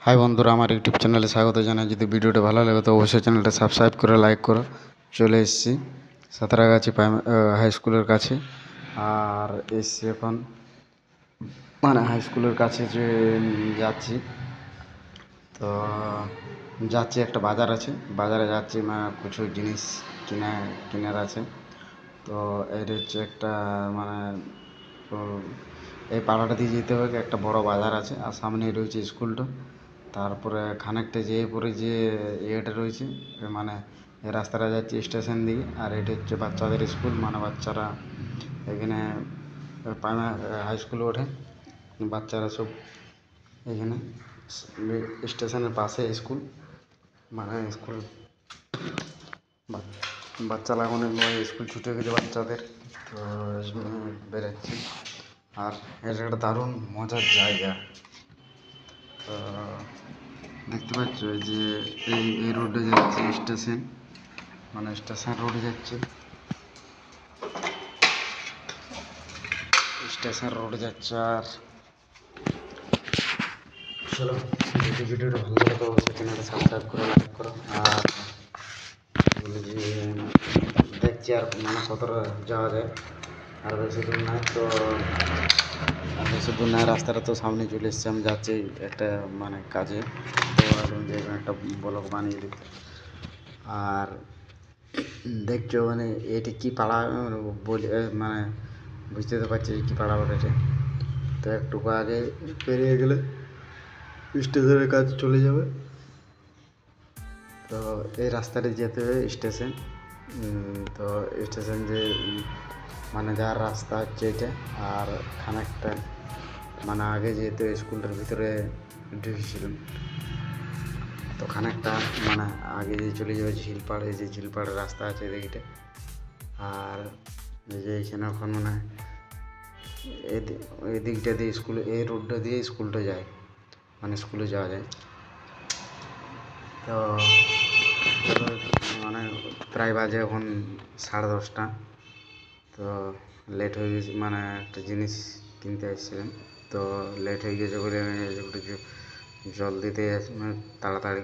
High বন্ধুরা, আমার YouTube চ্যানেলে স্বাগত জানাই। যদি ভিডিওটা ভালো লাগে তো অবশ্যই চ্যানেলটা সাবস্ক্রাইব করে লাইক করো। চলে এসেছি সাঁতরাগাছি হাই স্কুলের কাছে। আর এসছি এখন হাই স্কুলের কাছে যে যাচ্ছি, তো যাচ্ছি একটা বাজার আছে, বাজারে যাচ্ছি, কিছু জিনিস কেনার আছে। তো এটা হচ্ছে একটা তো এই পাড়াটা দিয়ে যেতে হবে, একটা বড় বাজার আছে আর সামনেই রয়েছে স্কুলটা। তারপরে খানিকটা যেয়ে পরে যে ইয়েটা রয়েছে, এই রাস্তাটা যাচ্ছে স্টেশন দিকে। আর এটা হচ্ছে বাচ্চাদের স্কুল, বাচ্চারা এখানে হাই স্কুলে ওঠে। বাচ্চারা সব এখানে স্টেশনের পাশে স্কুল, স্কুল বাচ্চারা এখন স্কুল ছুটে গেছে বাচ্চাদের, তো বেরোচ্ছি। আর এটা একটা দারুণ মজার জায়গা। তো দেখতে পাচ্ছ যে এই রোডে যাচ্ছে স্টেশন, স্টেশন রোডে যাচ্ছে, স্টেশন রোডে যাচ্ছে। আর চলো, যদি ভিডিওটা ভালো লাগে তো অবশ্যই চ্যানেলটা সাবস্ক্রাইব করে লাইক করো। আর বলি যে দেখছি আর কতটা যাওয়া যায়, আর বেশি দূর নাই তো, আর বেশি দূর নাই, রাস্তাটা তো সামনে চলে এসছে। আমি যাচ্ছি একটা কাজে, তো যে একটা ব্লগ বানিয়ে দিই। আর দেখছো এটি কী পাড়া বলি, বুঝতে তো পারছি কী পাড়া বটেছে। তো একটু আগে পেরিয়ে গেলে স্টেশনের কাজ চলে যাবে। তো এই রাস্তাটা যেতে হবে স্টেশন। তো স্টেশন যে যাওয়ার রাস্তা হচ্ছে এটা। আর খানিকটা আগে যেহেতু স্কুলটার ভিতরে ঢুকেছিলাম, তো খানিকটা আগে যে চলে যাবে ঝিলপাড়, এই যে ঝিলপাড়ের রাস্তা আছে এদিকটা। আর এই যে এখানে এখন এই দিকটা দিয়ে স্কুলে, এই রোডটা দিয়ে স্কুলটা যায়, স্কুলে যাওয়া যায়। তো প্রায় বাজে এখন 10:30। তো লেট হয়ে গেছে, একটা জিনিস কিনতে এসেছিলাম, তো লেট হয়ে গেছে বলে আমি একটু জল দিতে তাড়াতাড়ি